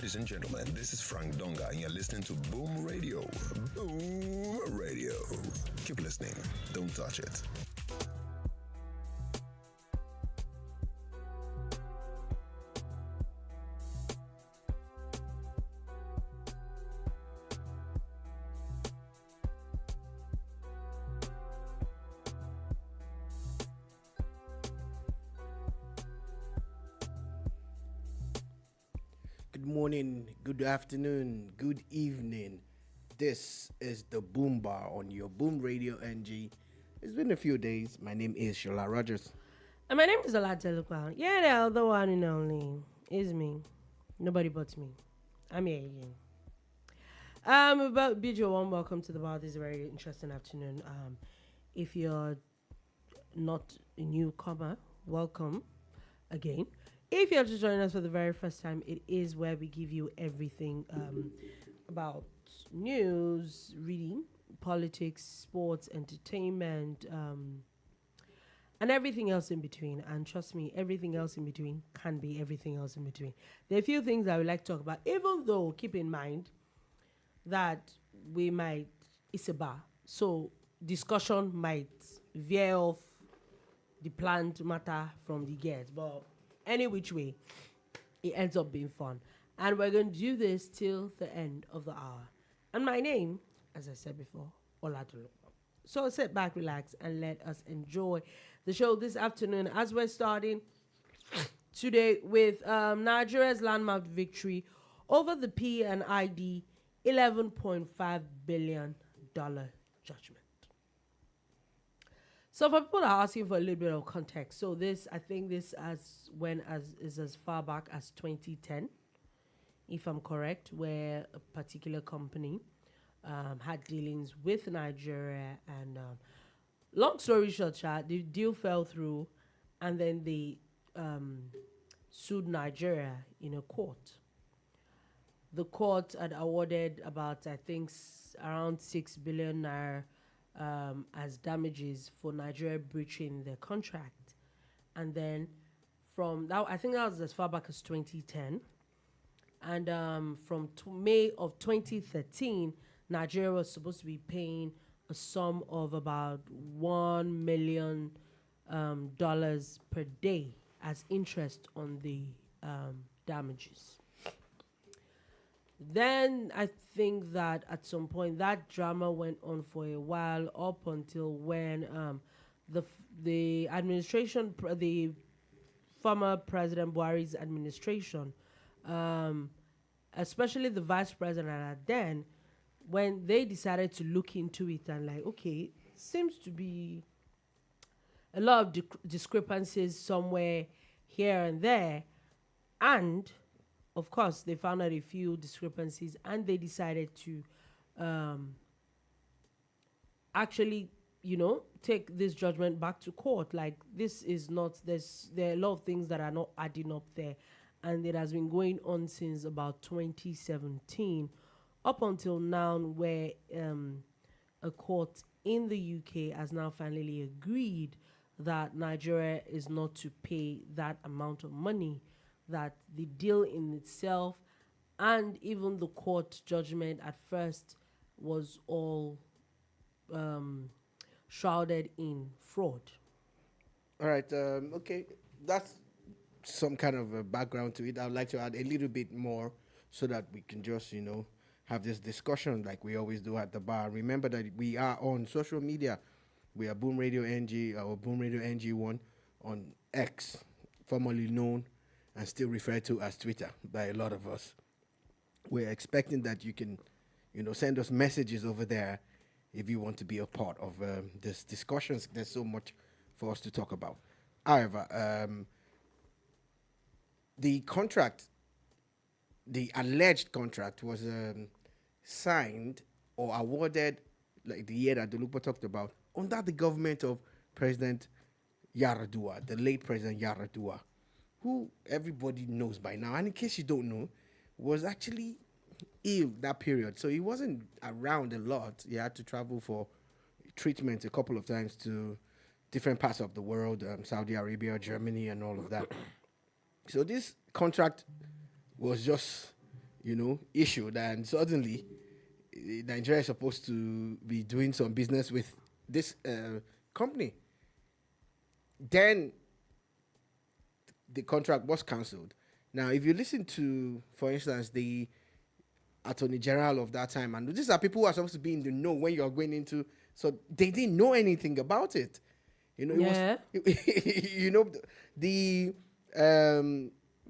Ladies and gentlemen, this is Frank Donga, and you're listening to Boom Radio. Boom Radio. Keep listening. Don't touch it. Good morning, good afternoon, good evening. This is the Boom Bar on your Boom Radio NG. It's been a few days. My name is Sola Rogers. And my name is Aiyedatiwa. Yeah, the other one and only is me. Nobody but me. I'm here again. About bid you warm welcome to the bar. This is a very interesting afternoon. If you're not a newcomer, welcome again. If you're just joining us for the very first time, it is where we give you everything about news, reading, politics, sports, entertainment, and everything else in between. And trust me, everything else in between can be everything else in between. There are a few things I would like to talk about, even though keep in mind that it's a bar. So discussion might veer off the planned matter from the gears, but any which way, it ends up being fun. And we're going to do this till the end of the hour. And my name, as I said before, Dolupo. So sit back, relax, and let us enjoy the show this afternoon as we're starting today with Nigeria's landmark victory over the P&ID $11.5 billion judgment. So for people that are asking for a little bit of context, so this, I think this is as far back as 2010, if I'm correct, where a particular company had dealings with Nigeria, and long story short, the deal fell through, and then they sued Nigeria in a court. The court had awarded about, I think, around 6 billion naira as damages for Nigeria breaching their contract. And then from that, I think that was as far back as 2010. And from May of 2013, Nigeria was supposed to be paying a sum of about $1 million per day as interest on the damages. Then I think that at some point that drama went on for a while, up until when the administration, the former President Buhari's administration, especially the vice president at then, when they decided to look into it and like, okay, seems to be a lot of discrepancies somewhere here and there, and of course, they found out a few discrepancies, and they decided to actually, take this judgment back to court. Like, this is not, there are a lot of things that are not adding up there. And it has been going on since about 2017, up until now, where a court in the UK has now finally agreed that Nigeria is not to pay that amount of money, that the deal in itself and even the court judgment at first was all shrouded in fraud. All right, okay, that's some kind of a background to it. I'd like to add a little bit more so that we can just, have this discussion like we always do at the bar. Remember that we are on social media. We are Boom Radio NG, or Boom Radio NG1 on X, formerly known and still referred to as Twitter by a lot of us. We're expecting that you can, send us messages over there if you want to be a part of this discussions. There's so much for us to talk about. However, the contract, the alleged contract, was signed or awarded, like the year that Dolupo talked about, under the government of President Yaradua, the late President Yaradua, who everybody knows by now, and in case you don't know, was actually ill that period. So he wasn't around a lot. He had to travel for treatment a couple of times to different parts of the world, Saudi Arabia, Germany, and all of that. So this contract was just, issued, and suddenly Nigeria is supposed to be doing some business with this company. Then the contract was cancelled. Now, if you listen to, for instance, the Attorney General of that time, and these are people who are supposed to be in the know when you're going into, so they didn't know anything about it. It was, the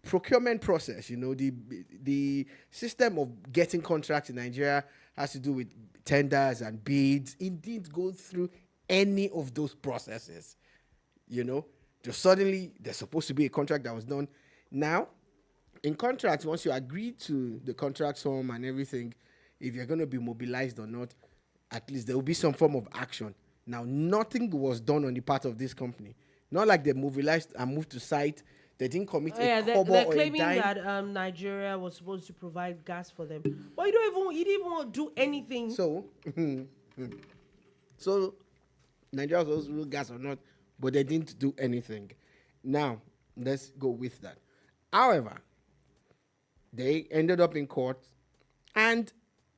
procurement process, the system of getting contracts in Nigeria has to do with tenders and bids. It didn't go through any of those processes, Just suddenly, there's supposed to be a contract that was done. Now, in contracts, once you agree to the contract sum and everything, if you're going to be mobilized or not, at least there will be some form of action. Now, nothing was done on the part of this company. Not like they mobilized and moved to site. They didn't commit a kobo they're or a claiming dime. that Nigeria was supposed to provide gas for them. But you didn't even want to do anything. So Nigeria was supposed to do gas or not, but they didn't do anything. Now, let's go with that. However, they ended up in court, and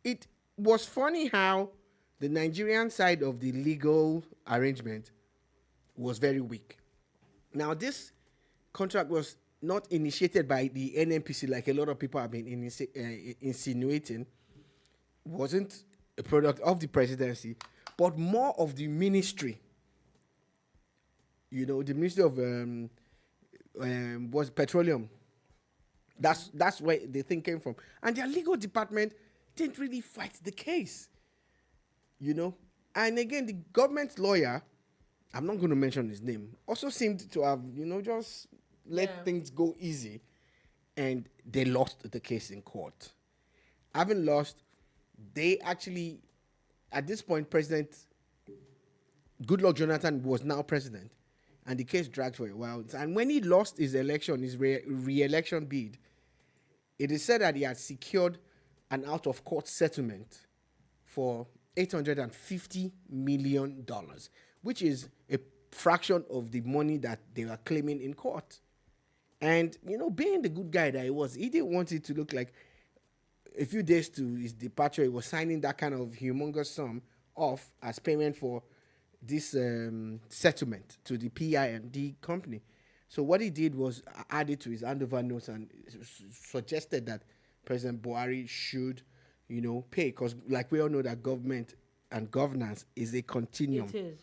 it was funny how the Nigerian side of the legal arrangement was very weak. Now, this contract was not initiated by the NNPC like a lot of people have been insinuating. Wasn't a product of the presidency, but more of the ministry. The Ministry of was petroleum. That's where the thing came from. And their legal department didn't really fight the case. And again, the government lawyer, I'm not going to mention his name, also seemed to have, just let things go easy. And they lost the case in court. Having lost, they actually, at this point, President Goodluck Jonathan was now president. And the case dragged for a while. And when he lost his election, his re-election bid, it is said that he had secured an out-of-court settlement for $850 million, which is a fraction of the money that they were claiming in court. And, being the good guy that he was, he didn't want it to look like a few days to his departure, he was signing that kind of humongous sum off as payment for this settlement to the P&ID company. So what he did was add it to his handover notes and suggested that President Buhari should, pay, because like we all know that government and governance is a continuum. It is.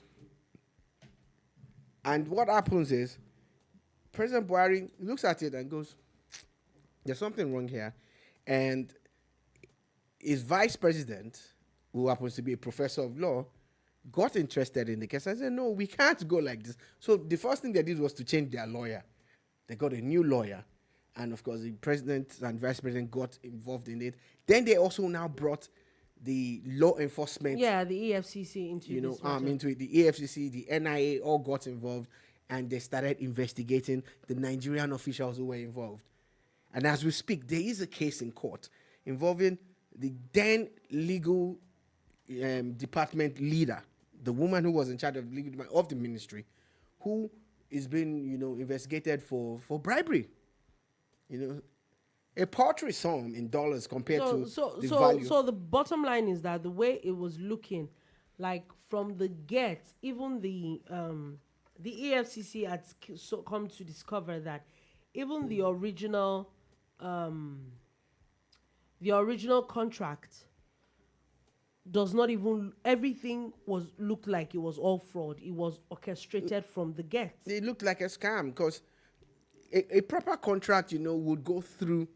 And what happens is President Buhari looks at it and goes, there's something wrong here. And his vice president, who happens to be a professor of law, got interested in the case. I said, no, we can't go like this. So the first thing they did was to change their lawyer. They got a new lawyer. And of course, the president and vice president got involved in it. Then they also now brought the law enforcement. Yeah, the EFCC into into it. The EFCC, the NIA all got involved. And they started investigating the Nigerian officials who were involved. And as we speak, there is a case in court involving the then legal department leader, the woman who was in charge of the legal department of the ministry, who is being, investigated for bribery. A paltry sum in dollars compared to the value. So the bottom line is that the way it was looking, like from the get, even the EFCC had come to discover that even the original contract does not even, everything looked like it was all fraud. It was orchestrated from the get. It looked like a scam because a proper contract, would go through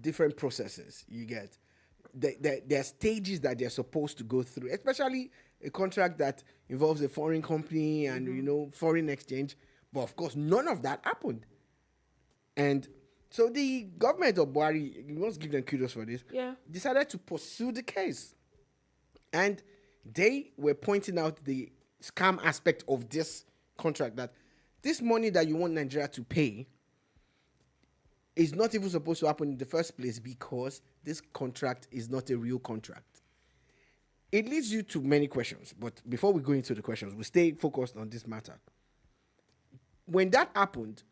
different processes. You get there are stages that they're supposed to go through, especially a contract that involves a foreign company and foreign exchange. But of course, none of that happened. And so the government of Buhari, you must give them kudos for this, decided to pursue the case. And they were pointing out the scam aspect of this contract, that this money that you want Nigeria to pay is not even supposed to happen in the first place because this contract is not a real contract. It leads you to many questions, but before we go into the questions, we stay focused on this matter. When that happened,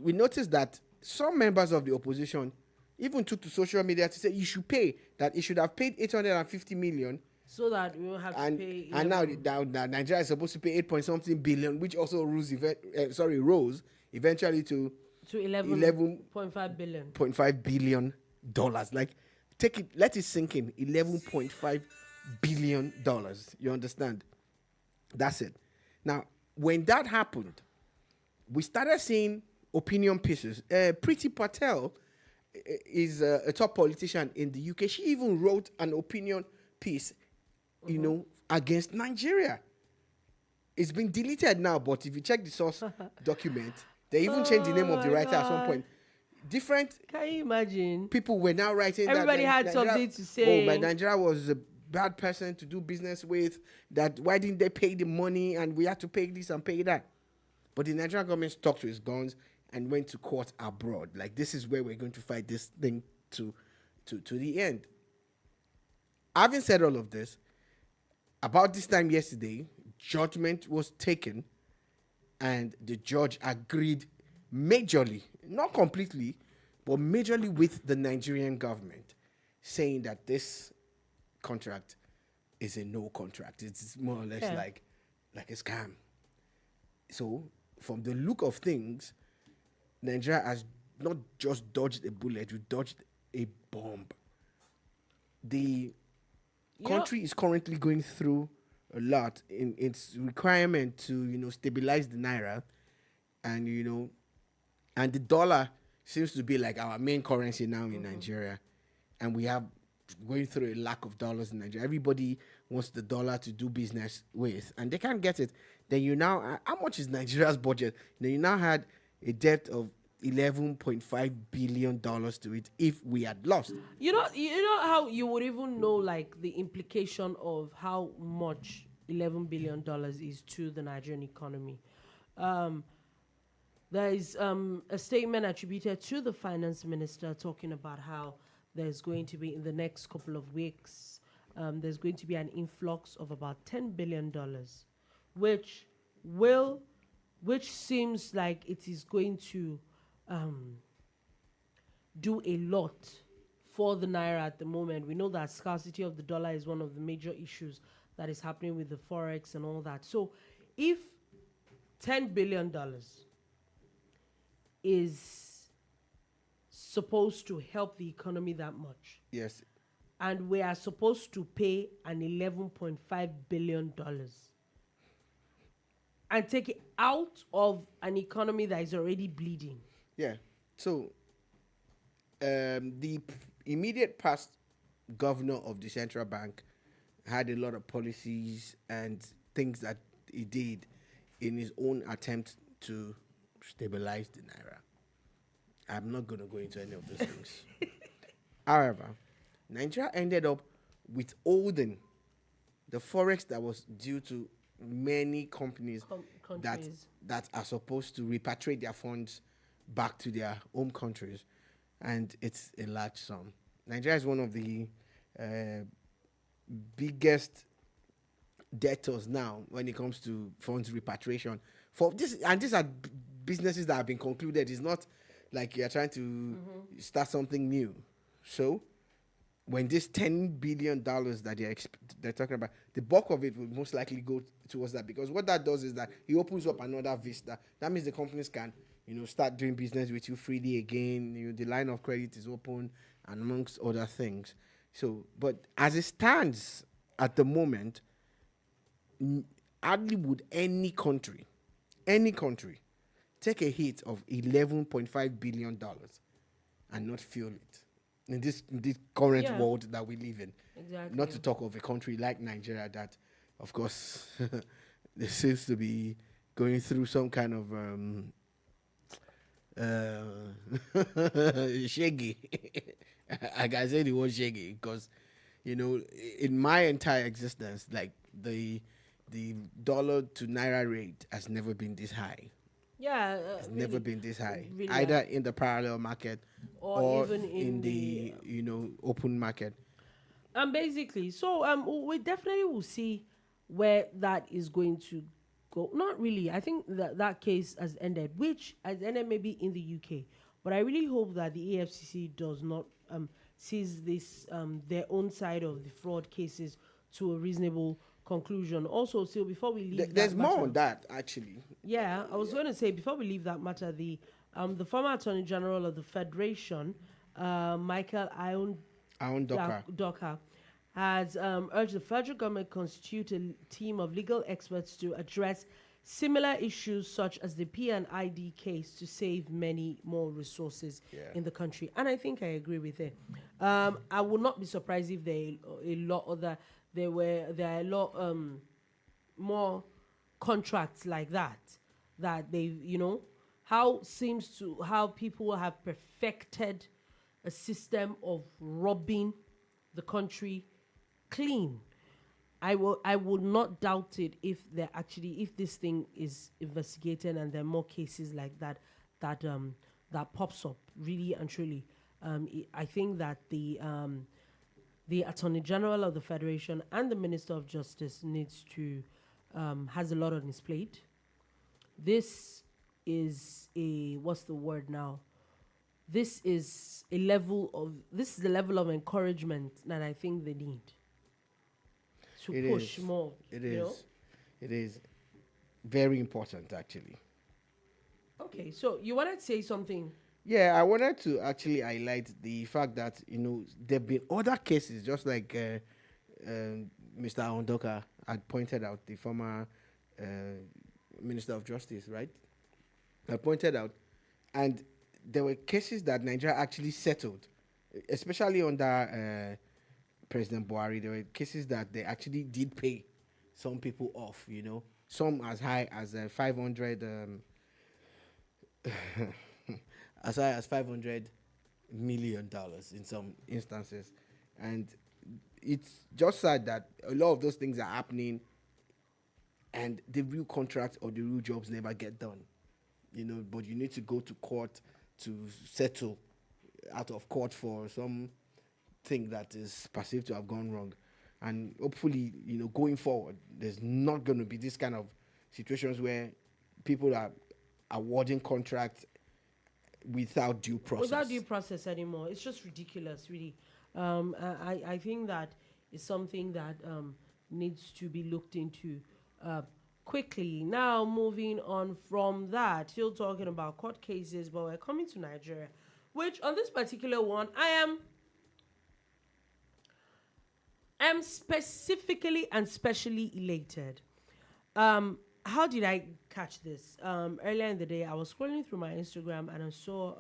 we noticed that some members of the opposition even took to social media to say you should pay, that it should have paid 850 million. So that we won't have to pay. And now Nigeria is supposed to pay 8 point something billion, which also rose eventually to 11.5 billion. $11.5 billion. Like, take it, let it sink in. $11.5 billion. You understand? That's it. Now, when that happened, we started seeing opinion pieces. Priti Patel is a top politician in the UK. She even wrote an opinion piece, against Nigeria. It's been deleted now, but if you check the source document, they even changed the name of the writer at some point. Different. Can you imagine? People were now writing. Everybody had something to say. Oh, but Nigeria was a bad person to do business with. That why didn't they pay the money and we had to pay this and pay that? But the Nigerian government stuck to its guns and went to court abroad. Like, this is where we're going to fight this thing to the end. Having said all of this, about this time yesterday, judgment was taken and the judge agreed majorly, not completely, but majorly with the Nigerian government, saying that this contract is a no contract. It's more or less like a scam. So, from the look of things, Nigeria has not just dodged a bullet, we dodged a bomb. The country is currently going through a lot in its requirement to, stabilize the naira, and and the dollar seems to be like our main currency now in Nigeria, and we have going through a lack of dollars in Nigeria. Everybody wants the dollar to do business with, and they can't get it. Then how much is Nigeria's budget? You now had a debt of $11.5 billion to it if we had lost. You know how you would even know like the implication of how much $11 billion is to the Nigerian economy. There is a statement attributed to the finance minister talking about how there's going to be, in the next couple of weeks, there's going to be an influx of about $10 billion, which seems like it is going to do a lot for the naira at the moment. We know that scarcity of the dollar is one of the major issues that is happening with the forex and all that. So if $10 billion is supposed to help the economy that much, yes, and we are supposed to pay an $11.5 billion and take it out of an economy that is already bleeding. Yeah. So, the immediate past governor of the central bank had a lot of policies and things that he did in his own attempt to stabilize the naira. I'm not going to go into any of those things. However, Nigeria ended up withholding the forex that was due to many companies that are supposed to repatriate their funds back to their home countries, and it's a large sum. Nigeria is one of the biggest debtors now when it comes to funds repatriation. For this, and these are businesses that have been concluded. It's not like you're trying to start something new. So, when this $10 billion that they're talking about, the bulk of it will most likely go towards that, because what that does is that it opens up another vista. That means the companies can, start doing business with you freely again. The line of credit is open, and amongst other things. So, but as it stands at the moment, hardly would any country take a hit of $11.5 billion and not feel it in this current world that we live in. Exactly. Not to talk of a country like Nigeria that, of course, there seems to be going through some kind of shaggy. I can say the word shaggy because, in my entire existence, like the dollar to naira rate has never been this high. Yeah, it's never been this high, really either in the parallel market or even in the open market. Basically, so we definitely will see where that is going to go. Not really. I think that case has ended, which has ended maybe in the UK, But I really hope that the EFCC does not sees this their own side of the fraud cases to a reasonable conclusion. Also, still before we leave, There's more on that actually. Yeah, I was going to say before we leave that matter, the former Attorney General of the Federation, Michael Doka, has urged the federal government constitute a team of legal experts to address similar issues such as the P&ID case to save many more resources in the country. And I think I agree with it. I would not be surprised if there are a lot more contracts like that they, how people have perfected a system of robbing the country clean. I would not doubt it if this thing is investigated and there are more cases like that pops up really and truly. I think that the Attorney General of the Federation and the Minister of Justice needs to has a lot on his plate. This is what's the word now? This is the level of encouragement that I think they need to push more. It is very important, actually. Okay, so you wanted to say something? Yeah, I wanted to actually highlight the fact that there have been other cases, just like Mr. Ondoka had pointed out, the former Minister of Justice, right? I pointed out, and there were cases that Nigeria actually settled, especially under President Buhari. There were cases that they actually did pay some people off, some as high as 500, as high as $500 million in some instances. And it's just sad that a lot of those things are happening and the real contracts or the real jobs never get done. But you need to go to court to settle out of court for something that is perceived to have gone wrong. And hopefully, going forward, there's not going to be this kind of situations where people are awarding contracts without due process. Without due process anymore. It's just ridiculous, really. I think that is something that needs to be looked into quickly. Now, moving on from that, still talking about court cases, but we're coming to Nigeria, which on this particular one, I am specifically and specially elated. How did I catch this? Earlier in the day, I was scrolling through my Instagram and I saw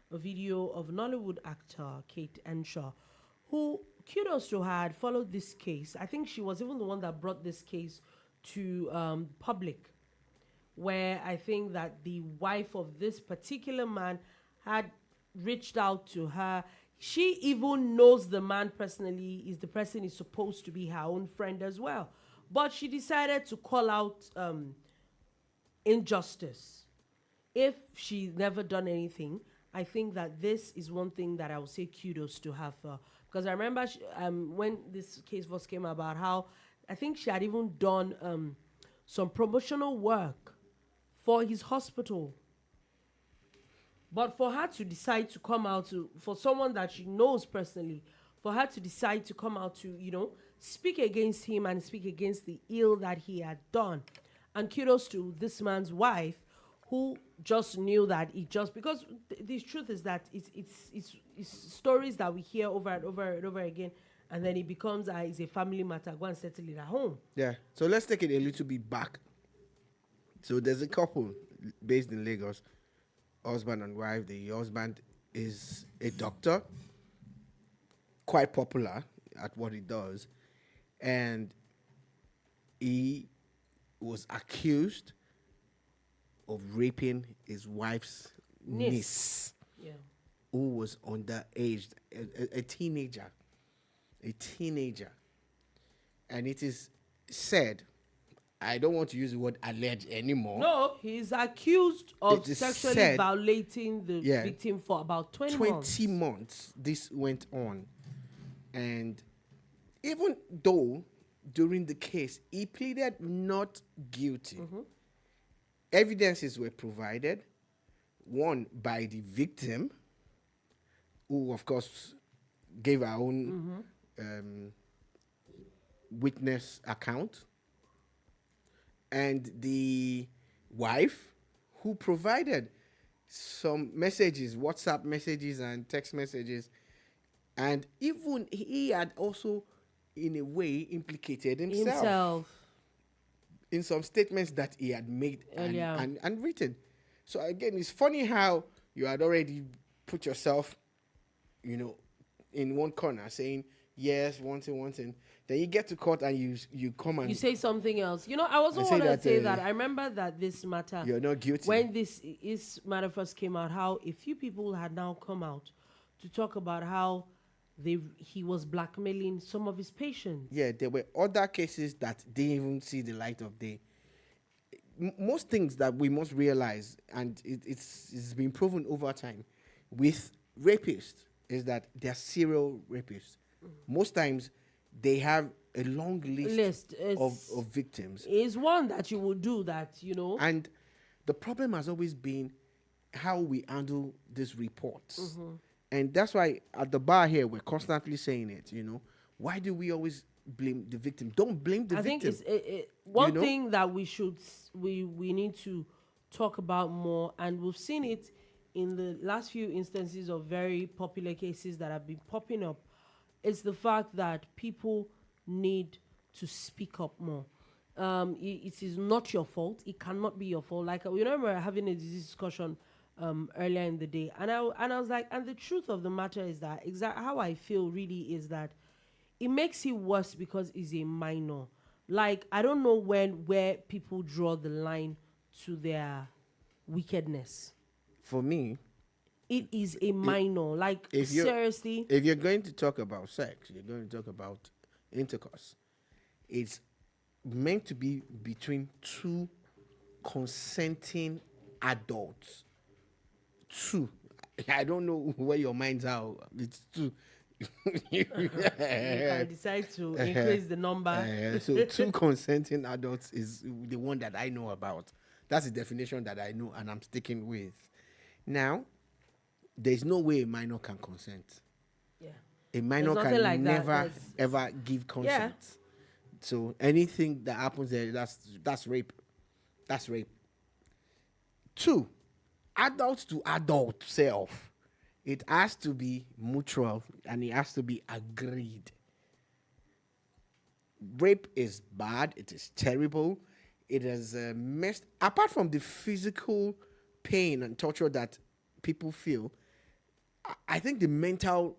a video of Nollywood actor Kate Enshaw, who, kudos to her, had followed this case. I think she was even the one that brought this case to public, where I think that the wife of this particular man had reached out to her. She even knows the man personally, is the person is supposed to be her own friend as well. But she decided to call out injustice. If she's never done anything, I think that this is one thing that I would say kudos to her for. Because I remember when this case first came about, how I think she had even done some promotional work for his hospital. But for her to decide to come out for someone that she knows personally, for her to decide to come out to, speak against him and speak against the ill that he had done. And kudos to this man's wife, who just knew that because the truth is that it's stories that we hear over and over and over again, and then it becomes it's a family matter. Go and settle it at home. Yeah. So let's take it a little bit back. So there's a couple based in Lagos, husband and wife. The husband is a doctor, quite popular at what he does, and he was accused of raping his wife's niece. Yeah. Who was underage, a teenager. And it is said, I don't want to use the word alleged anymore. No, he's accused of sexually violating the victim for about 20 months. This went on. And even though during the case he pleaded not guilty, evidences were provided one by the victim, who of course gave her own witness account, and the wife who provided some messages, WhatsApp messages and text messages, and even he had also in a way implicated himself in some statements that he had made and written. So again, it's funny how you had already put yourself, in one corner saying yes, one thing. Then you get to court and you come and you say something else. I also want to say that I remember that this matter, you're not guilty. when this matter first came out, how a few people had now come out to talk about how he was blackmailing some of his patients. Yeah, there were other cases that didn't even see the light of day. Most things that we must realize, and it's been proven over time with rapists, is that they're serial rapists. Most times they have a long list of victims. It's one that you will do that, And the problem has always been how we handle these reports. And that's why at the bar here, we're constantly saying it, Why do we always blame the victim? Don't blame the victim. I think it's one thing that we need to talk about more, and we've seen it in the last few instances of very popular cases that have been popping up. It's the fact that people need to speak up more. It is not your fault. It cannot be your fault. Like, we remember having a discussion earlier in the day, and I was like, and the truth of the matter is that exactly how I feel really is that it makes it worse because it's a minor. Like, I don't know where people draw the line to their wickedness. For me, it is a minor. Like, seriously. If you're going to talk about sex, you're going to talk about intercourse. It's meant to be between two consenting adults. Two. I don't know where your minds are. It's two. You can decide to increase the number. So two consenting adults is the one that I know about. That's the definition that I know and I'm sticking with. Now, there's no way a minor can consent. Yeah. A minor can like never ever give consent. Yeah. So anything that happens there, that's rape. That's rape. Two, adult to adult self. It has to be mutual and it has to be agreed. Rape is bad. It is terrible. It has messed. Apart from the physical pain and torture that people feel, I think the mental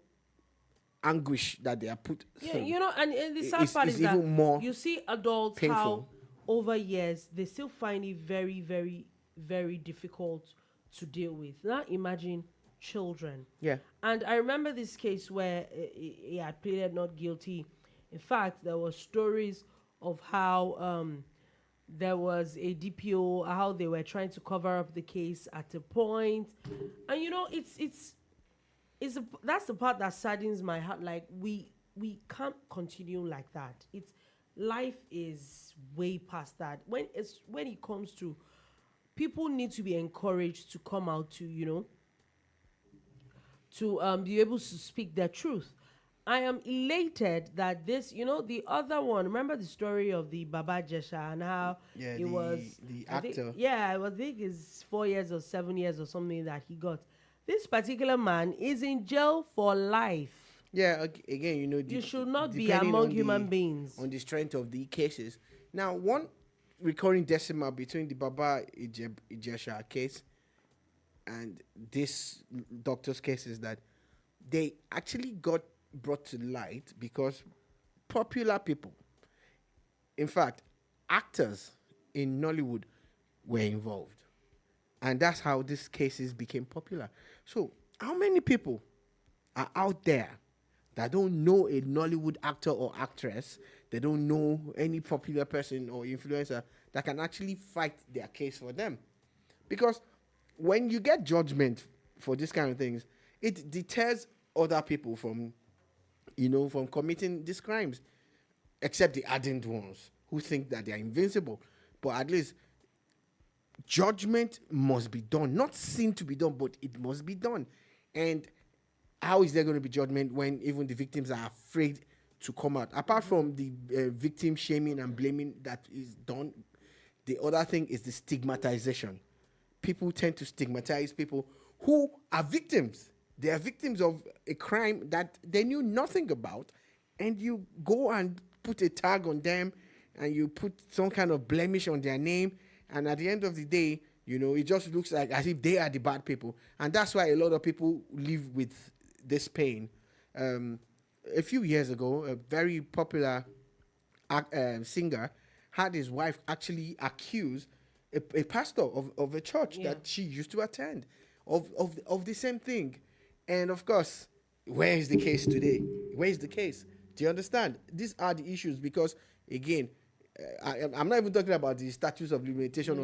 anguish that they are put through. And the sad part is that more you see adults painful. How over years they still find it very, very, very difficult to deal with. Now imagine children. Yeah. And I remember this case where he had pleaded not guilty. In fact, there were stories of how there was a DPO, how they were trying to cover up the case at a point. And that's the part that saddens my heart. Like, we can't continue like that. Life is way past that. When it comes to people need to be encouraged to come out to be able to speak their truth. I am elated that this, the other one, remember the story of the Baba Jesha and how was the actor. I think it's 4 years or 7 years or something that he got. This particular man is in jail for life. Yeah, again, you should not be among human beings. On the strength of the cases. Now, one recurring decimal between the Baba Ijesha case and this doctor's case is that they actually got brought to light because popular people, in fact, actors in Nollywood were involved. And that's how these cases became popular. So, how many people are out there that don't know a Nollywood actor or actress, they don't know any popular person or influencer that can actually fight their case for them? Because when you get judgment for these kind of things, it deters other people from committing these crimes, except the ardent ones who think that they are invincible. But at least judgment must be done. Not seen to be done, but it must be done. And how is there going to be judgment when even the victims are afraid to come out? Apart from the victim shaming and blaming that is done, the other thing is the stigmatization. People tend to stigmatize people who are victims. They are victims of a crime that they knew nothing about, and you go and put a tag on them, and you put some kind of blemish on their name, and at the end of the day, it just looks like as if they are the bad people. And that's why a lot of people live with this pain. A few years ago, a very popular singer had his wife actually accuse a pastor of a church that she used to attend of the same thing. And of course, where is the case today? Where is the case? Do you understand? These are the issues because, again, I'm not even talking about the statutes of limitation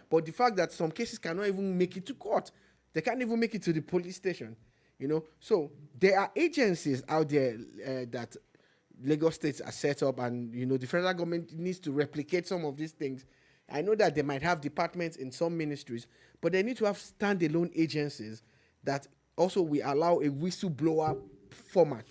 but the fact that some cases cannot even make it to court. They can't even make it to the police station. So there are agencies out there that Lagos states are set up, and the federal government needs to replicate some of these things. I know that they might have departments in some ministries, but they need to have standalone agencies that also will allow a whistleblower format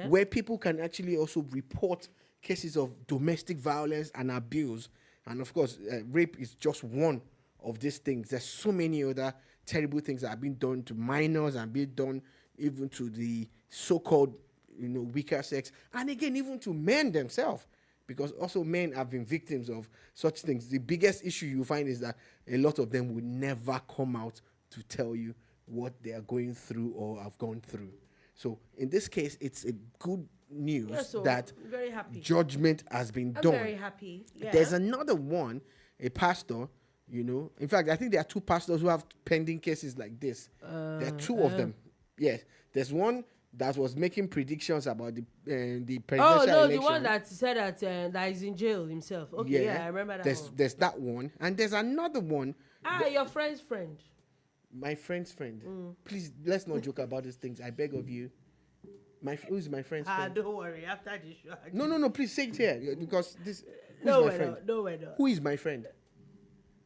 where people can actually also report cases of domestic violence and abuse. And of course, rape is just one of these things. There's so many other terrible things that have been done to minors and been done even to the so-called weaker sex, and again even to men themselves, because also men have been victims of such things. The biggest issue you find is that a lot of them would never come out to tell you what they are going through or have gone through. So in this case, it's a good news that very happy. Judgment has been done. I'm very happy. Yeah. There's another one, a pastor. In fact, I think there are two pastors who have pending cases like this. There are two of them. Yes, there's one that was making predictions about the presidential election. Oh no, the one that said that is in jail himself. Okay, yeah I remember that one. There's that one, and there's another one. Your friend's friend. My friend's friend. Please, let's not joke about these things. I beg of you. Who's my friend's friend? Don't worry. After this show. No. Please say it here because this. No, my friend? No. Who is my friend?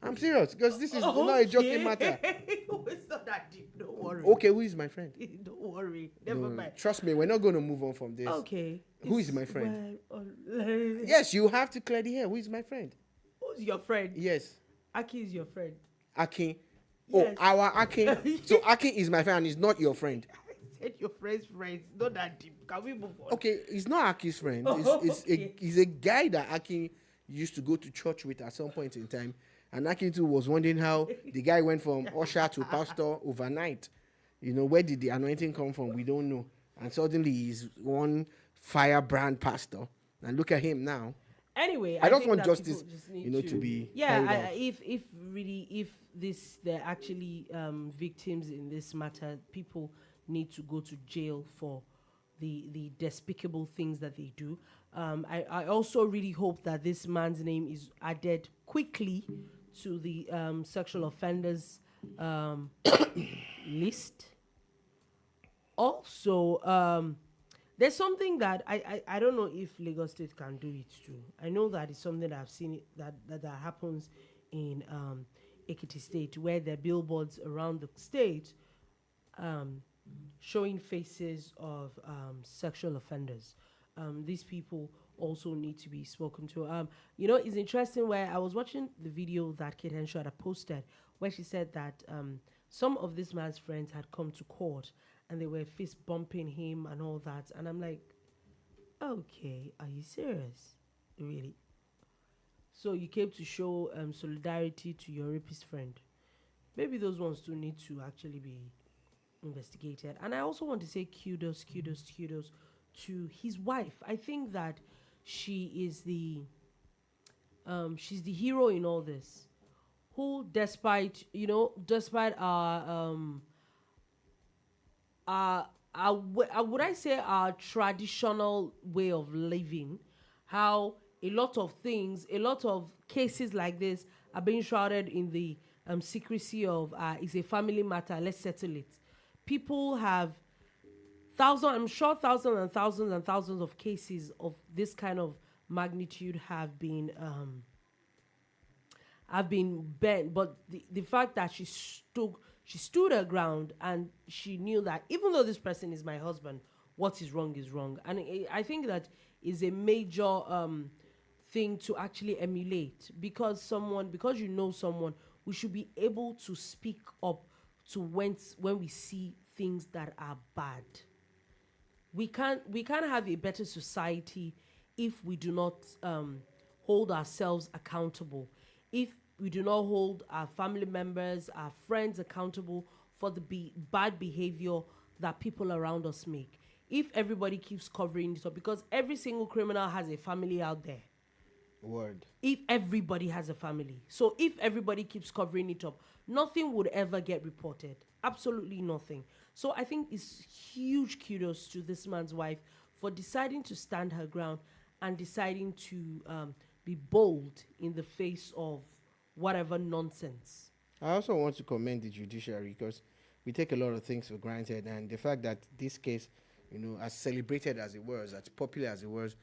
I'm serious because this is not a joking matter. It's not that deep. Don't worry. Okay, who is my friend? Don't worry. Never mind. Trust me, we're not going to move on from this. Okay. Who is my friend? Yes, you have to clear the air. Who is my friend? Who's your friend? Yes. Aki is your friend. Aki. Yes. Oh, our Aki. So Aki is my friend and he's not your friend. I said your friend's friend. It's not that deep. Can we move on? Okay, he's not Aki's friend. He's a guy that Aki used to go to church with at some point in time. And Aki too was wondering how the guy went from usher to pastor overnight. Where did the anointing come from? We don't know. And suddenly he's one firebrand pastor. And look at him now. Anyway, I don't want justice, to be. Yeah, if they're actually victims in this matter, people need to go to jail for the despicable things that they do. I also really hope that this man's name is added quickly to the sexual offenders list. Also, there's something that I don't know if Lagos State can do it too. I know that it's something that I've seen that happens in Ekiti State, where there are billboards around the state showing faces of sexual offenders. These people also need to be spoken to. It's interesting where I was watching the video that Kate Henshaw had posted, where she said that some of this man's friends had come to court and they were fist bumping him and all that. And I'm like, okay, are you serious? Really? So you came to show solidarity to your rapist friend. Maybe those ones too need to actually be investigated. And I also want to say kudos to his wife. I think that she is she's the hero in all this, who despite would I say our traditional way of living, how a lot of cases like this are being shrouded in the secrecy of it's a family matter, let's settle it. People have thousands and thousands of cases of this kind of magnitude have been have been bent, but the fact that she stood her ground, and she knew that even though this person is my husband, what is wrong, and I think that is a major thing to actually emulate, because you know someone, we should be able to speak up to when we see things that are bad. We can't have a better society if we do not hold ourselves accountable, if we do not hold our family members, our friends accountable for the bad behavior that people around us make. If everybody keeps covering it up, because every single criminal has a family out there. Word. If everybody has a family. So if everybody keeps covering it up, nothing would ever get reported. Absolutely nothing. So I think it's huge kudos to this man's wife for deciding to stand her ground and deciding to be bold in the face of whatever nonsense. I also want to commend the judiciary, because we take a lot of things for granted, and the fact that this case, as celebrated as it was, as popular as it was,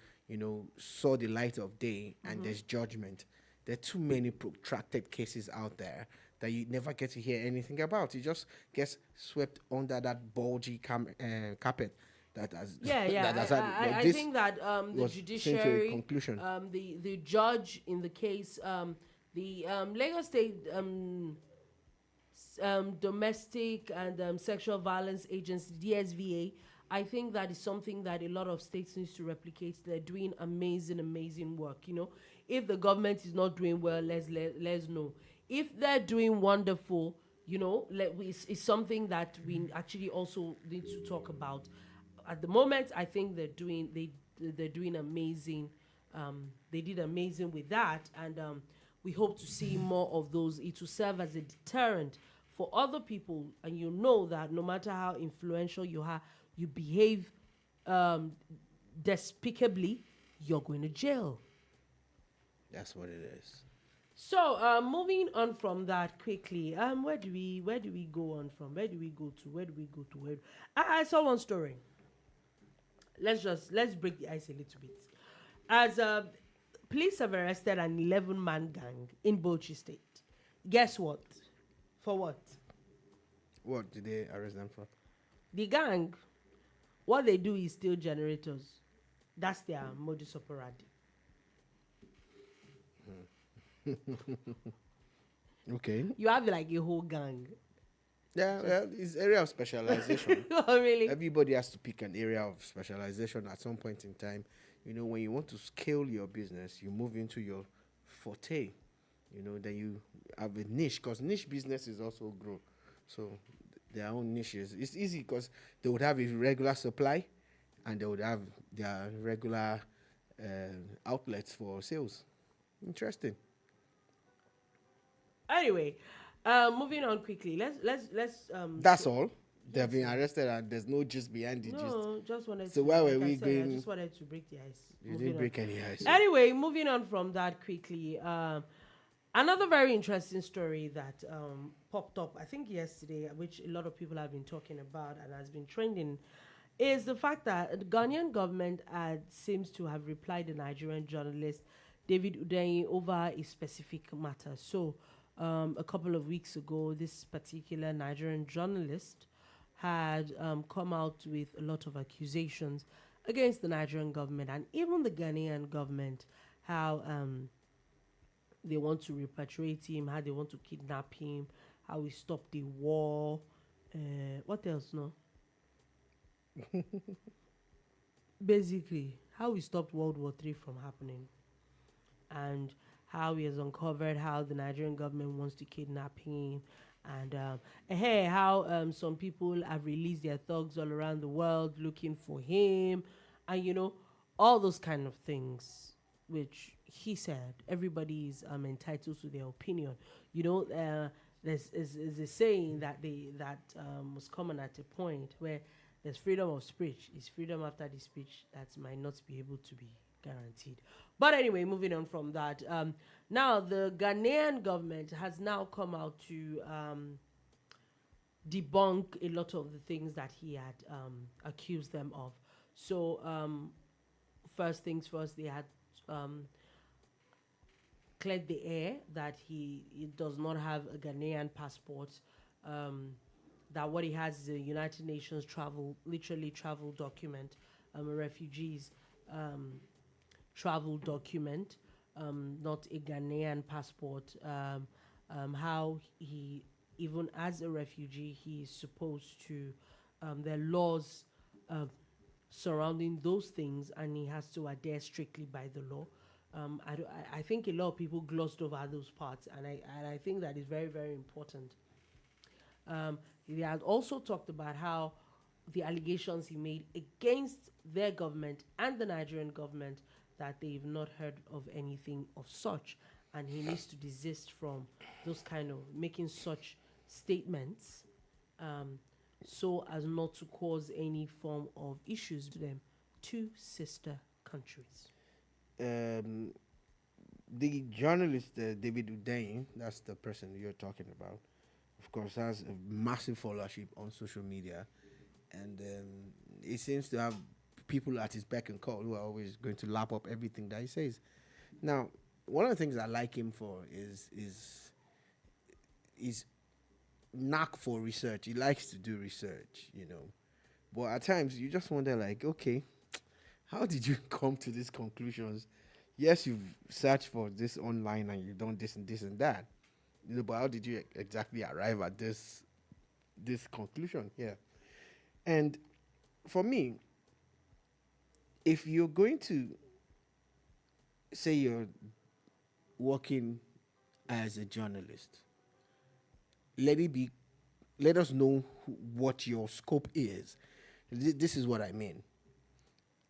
saw the light of day, and there's judgment. There are too many protracted cases out there that you never get to hear anything about. It just gets swept under that bulgy carpet. That has, I think that the judiciary, conclusion. The judge in the case, the Lagos State Domestic and Sexual Violence Agency, DSVA, I think that is something that a lot of states needs to replicate. They're doing amazing work. If the government is not doing well, let's know. If they're doing wonderful, it's something that we actually also need to talk about. At the moment, I think they're doing amazing. They did amazing with that, and we hope to see more of those. It will serve as a deterrent for other people, and that no matter how influential you are, you behave despicably, you're going to jail. That's what it is. So, moving on from that quickly, where do we go on from? Where do we go to? I saw one story. Let's break the ice a little bit. As police have arrested an 11-man gang in Bauchi State. Guess what? For what? What did they arrest them for? The gang, what they do is steal generators. That's their modus operandi. Okay. You have like a whole gang. Yeah, well, it's area of specialization. Oh, really? Everybody has to pick an area of specialization at some point in time. When you want to scale your business, you move into your forte. Then you have a niche, because niche businesses also grow. So their own niches. It's easy because they would have a regular supply, and they would have their regular outlets for sales. Interesting. Anyway, moving on quickly. Let's. That's all. They've been arrested, and there's no gist behind the gist. No, just wanted. So why were we going? I just wanted to break the ice. You didn't break any ice. Anyway, moving on from that quickly. Another very interesting story that popped up, I think yesterday, which a lot of people have been talking about and has been trending, is the fact that the Ghanaian government seems to have replied the Nigerian journalist David Hundeyin over a specific matter. So, a couple of weeks ago, this particular Nigerian journalist had come out with a lot of accusations against the Nigerian government and even the Ghanaian government, how they want to repatriate him, how they want to kidnap him, how we stop the war. What else, no? Basically, how we stopped World War III from happening. And how he has uncovered how the Nigerian government wants to kidnap him. And how some people have released their thugs all around the world looking for him. And, all those kind of things, which he said everybody is entitled to their opinion. There's a saying that was common at a point where there's freedom of speech. It's freedom after the speech that might not be able to be guaranteed. But anyway, moving on from that. Now, the Ghanaian government has now come out to debunk a lot of the things that he had accused them of. So, first things first, they had cleared the air that he does not have a Ghanaian passport, that what he has is a United Nations travel document, a refugees travel document, not a Ghanaian passport. How he, even as a refugee, he is supposed to, there are laws surrounding those things, and he has to adhere strictly by the law. I think a lot of people glossed over those parts, and I think that is very, very important. He had also talked about how the allegations he made against their government and the Nigerian government, that they've not heard of anything of such, and he needs to desist from those kind of making such statements, so as not to cause any form of issues to them, two sister countries. The journalist David Hundeyin, that's the person you're talking about, of course, has a massive followership on social media, and he seems to have people at his beck and call who are always going to lap up everything that he says. Now, one of the things I like him for is knack for research. He likes to do research, But at times you just wonder, like, okay, how did you come to these conclusions? Yes, you've searched for this online and you've done this and this and that. But how did you exactly arrive at this conclusion here? And for me, if you're going to say you're working as a journalist, let us know what your scope is. This is what I mean.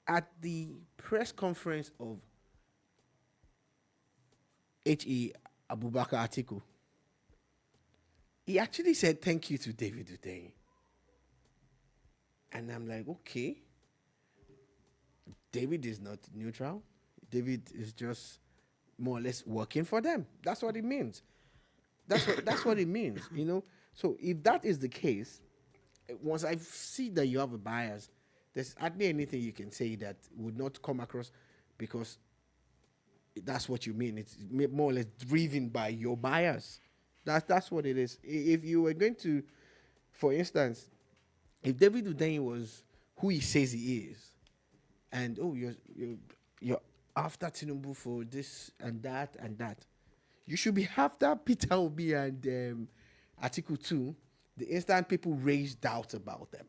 At the press conference of H.E. Abubakar Atiku, he actually said thank you to David Hundeyin. And I'm like, okay, David is not neutral. David is just more or less working for them. That's what it means. That's what it means, So if that is the case, once I see that you have a bias, there's hardly anything you can say that would not come across, because that's what you mean. It's more or less driven by your bias. That's what it is. If you were going to, for instance, if David Hundeyin was who he says he is, and you're after Tinubu for this and that and that, you should be after Peter Obi and Atiku too. The instant people raise doubts about them,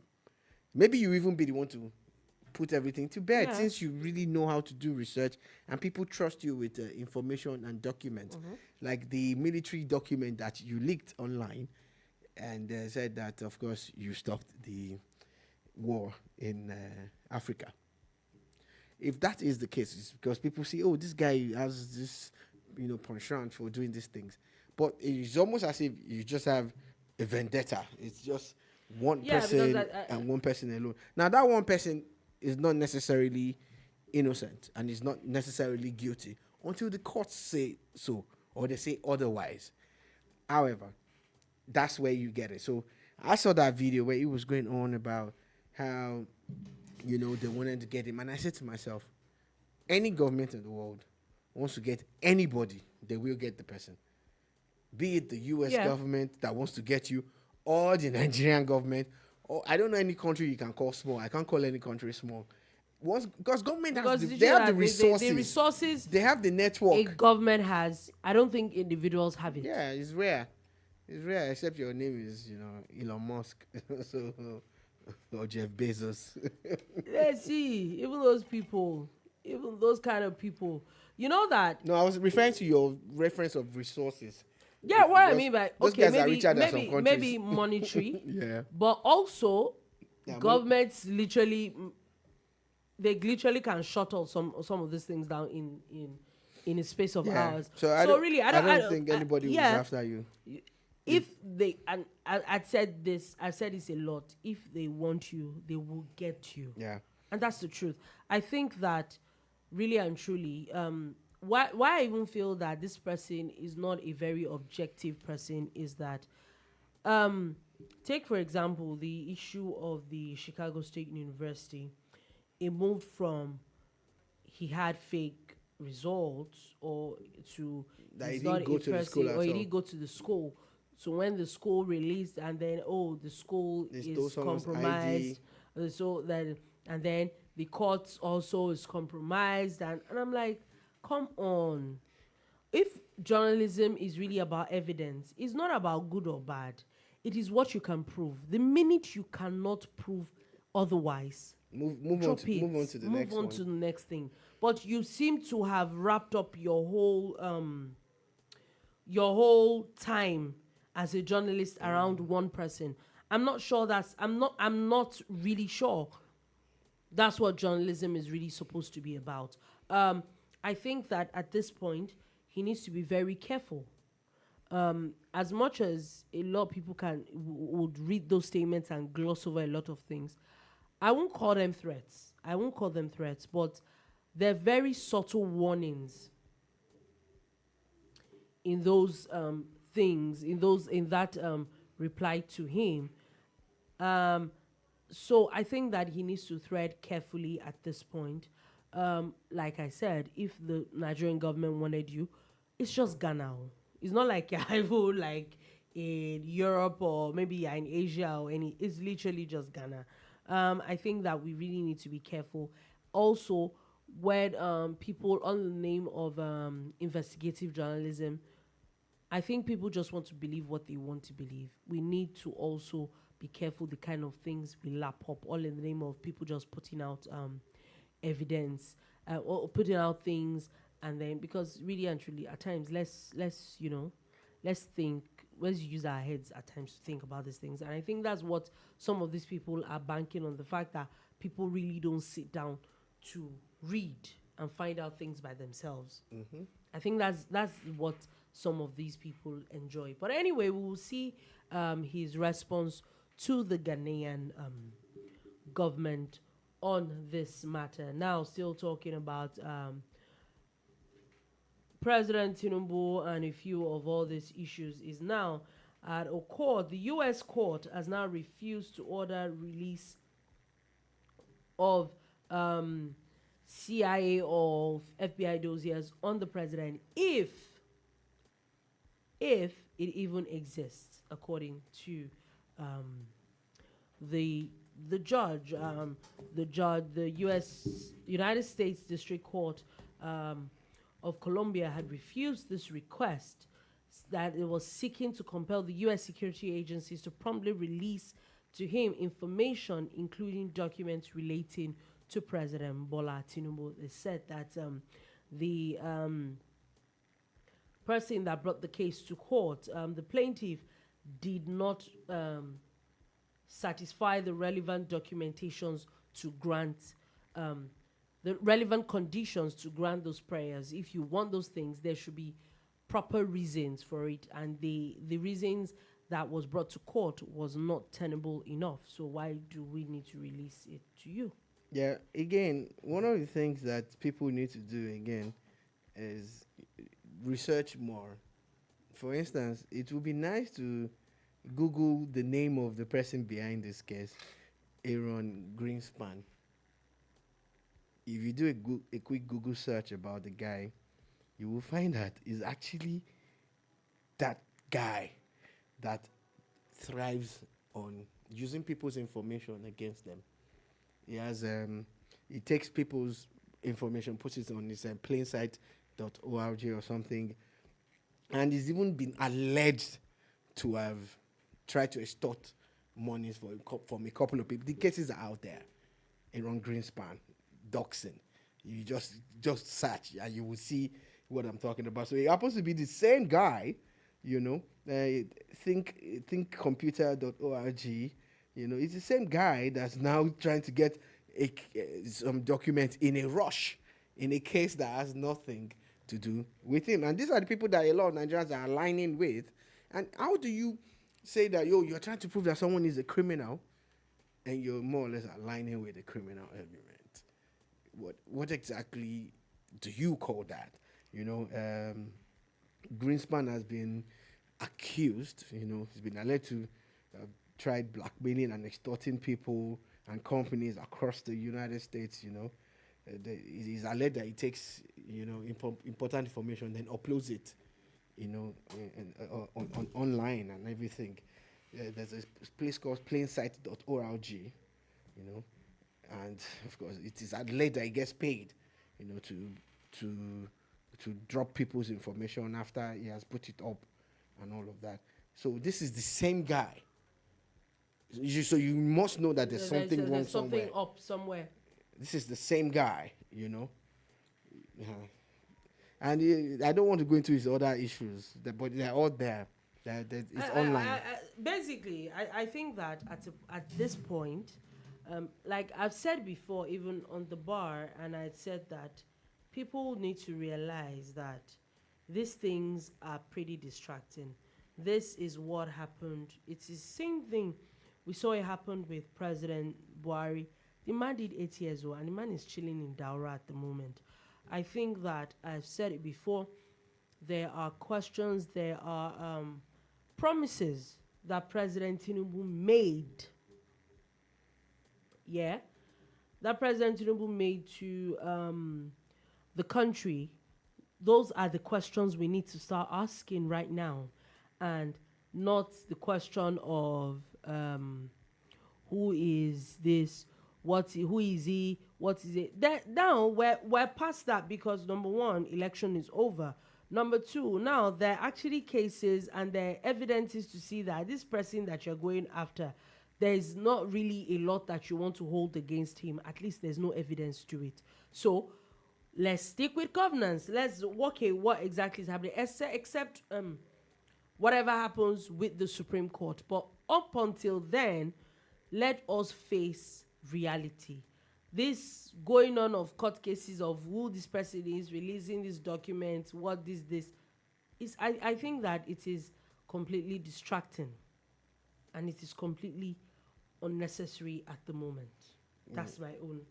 maybe you even be the one to put everything to bed, since you really know how to do research and people trust you with information and documents, like the military document that you leaked online and said that, of course, you stopped the war in Africa. If that is the case, it's because people see, oh, this guy has this, penchant for doing these things. But it's almost as if you just have a vendetta. It's just one person and one person alone. Now, that one person is not necessarily innocent and is not necessarily guilty until the courts say so or they say otherwise. However, that's where you get it. So I saw that video where he was going on about how, they wanted to get him. And I said to myself, any government in the world wants to get anybody, they will get the person. Be it the U.S. government that wants to get you, or the Nigerian government, or I don't know any country you can call small. I can't call any country small. Because government they have the resources. The resources. They have the network. A government has. I don't think individuals have it. Yeah, it's rare. It's rare, except your name is, Elon Musk. So, or Jeff Bezos. Let's see. Even those people, even those kind of people. You know that. No, I was referring to your reference of resources. Yeah, what I mean by, okay, maybe monetary. Yeah. But also, governments literally can shuttle some of these things down in a space of hours. So I don't think anybody was after you. If they, and I've said this a lot, if they want you, they will get you. Yeah. And that's the truth. I think that really and truly, why I even feel that this person is not a very objective person is that, take for example the issue of the Chicago State University. It moved from he had fake results or to That he's he didn't not go a to the person school at or he all. didn't go to the school. So when the school released and then the school They stole is someone's compromised, so then and then the courts also is compromised and I'm like, come on. If journalism is really about evidence, it's not about good or bad. It is what you can prove. The minute you cannot prove otherwise, drop it. Move on to the Move next on one. to the next thing. But you seem to have wrapped up your whole time as a journalist around one person. I'm not really sure that's what journalism is really supposed to be about. I think that at this point he needs to be very careful. As much as a lot of people would read those statements and gloss over a lot of things, I won't call them threats. But they're very subtle warnings in those things, in that reply to him. So I think that he needs to tread carefully at this point. Like I said, if the Nigerian government wanted you, it's just Ghana. It's not like you're even like in Europe or maybe you're in Asia or any. It's literally just Ghana. I think that we really need to be careful. Also, when people on the name of investigative journalism, I think people just want to believe what they want to believe. We need to also be careful the kind of things we lap up, all in the name of people just putting out evidence or putting out things, and then because really and truly, at times, let's think, let's use our heads at times to think about these things, and I think that's what some of these people are banking on, the fact that people really don't sit down to read and find out things by themselves. I think that's what some of these people enjoy. But anyway, we will see his response to the Ghanaian government on this matter. Now, still talking about President Tinubu and a few of all these issues is now at a court. The U.S. court has now refused to order release of CIA or FBI dossiers on the president if it even exists, according to the judge, the United States District Court of Columbia had refused this request that it was seeking to compel the U.S. security agencies to promptly release to him information, including documents relating to President Bola Tinubu. They said that the person that brought the case to court, the plaintiff, did not satisfy the relevant documentations to grant the relevant conditions to grant those prayers. If you want those things, there should be proper reasons for it, and the reasons that was brought to court was not tenable enough. So why do we need to release it to you? Yeah, again, one of the things that people need to do again is research more. For instance, it would be nice to Google the name of the person behind this case, Aaron Greenspan. If you do a quick Google search about the guy, you will find that he's actually that guy that thrives on using people's information against them. He has he takes people's information, puts it on his plainsight.org or something, and he's even been alleged to have tried to extort monies from a couple of people. The cases are out there. Aaron Greenspan, doxing. You just search and you will see what I'm talking about. So he happens to be the same guy, thinkcomputer.org. It's the same guy that's now trying to get some documents in a rush in a case that has nothing to do with him. And these are the people that a lot of Nigerians are aligning with. And how do you say that, you're trying to prove that someone is a criminal and you're more or less aligning with a criminal element? What exactly do you call that? Greenspan has been accused, he's been alleged to have tried blackmailing and extorting people and companies across the United States, it is alleged that it takes, important information, then uploads it, on online and everything. There's a place called plainsite.org, and of course it is alleged that it gets paid, to drop people's information after he has put it up and all of that. So this is the same guy. So you must know that there's something wrong there's something somewhere. up somewhere. This is the same guy, And I don't want to go into his other issues, but they're all there. It's online. Basically, I think that at this point, like I've said before, even on the bar, and I said that people need to realize that these things are pretty distracting. This is what happened. It's the same thing. We saw it happen with President Buhari. The man did 8 years old, and the man is chilling in Daura at the moment. I think that I've said it before. There are questions, there are promises that President Tinubu made. Yeah, that President Tinubu made to the country. Those are the questions we need to start asking right now, and not the question of who is this, who is he, what is it. Now we're past that, because number one, election is over. Number two, now there are actually cases and there are evidences to see that this person that you're going after, there is not really a lot that you want to hold against him. At least there's no evidence to it. So let's stick with governance. Let's okay, what exactly is happening, except whatever happens with the Supreme Court. But up until then, let us face reality. This going on of court cases of who this person is, releasing these documents, what this is, I think that it is completely distracting, and it is completely unnecessary at the moment. That's my own.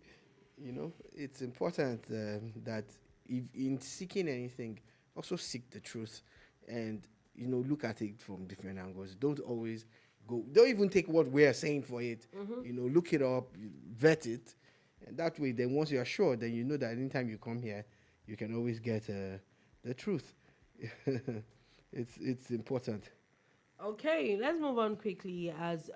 It's important that if in seeking anything, also seek the truth, and look at it from different angles. Don't always don't even take what we are saying for it. Look it up, vet it, and that way, then once you are sure, then you know that anytime you come here, you can always get the truth. It's important. Okay, let's move on quickly. As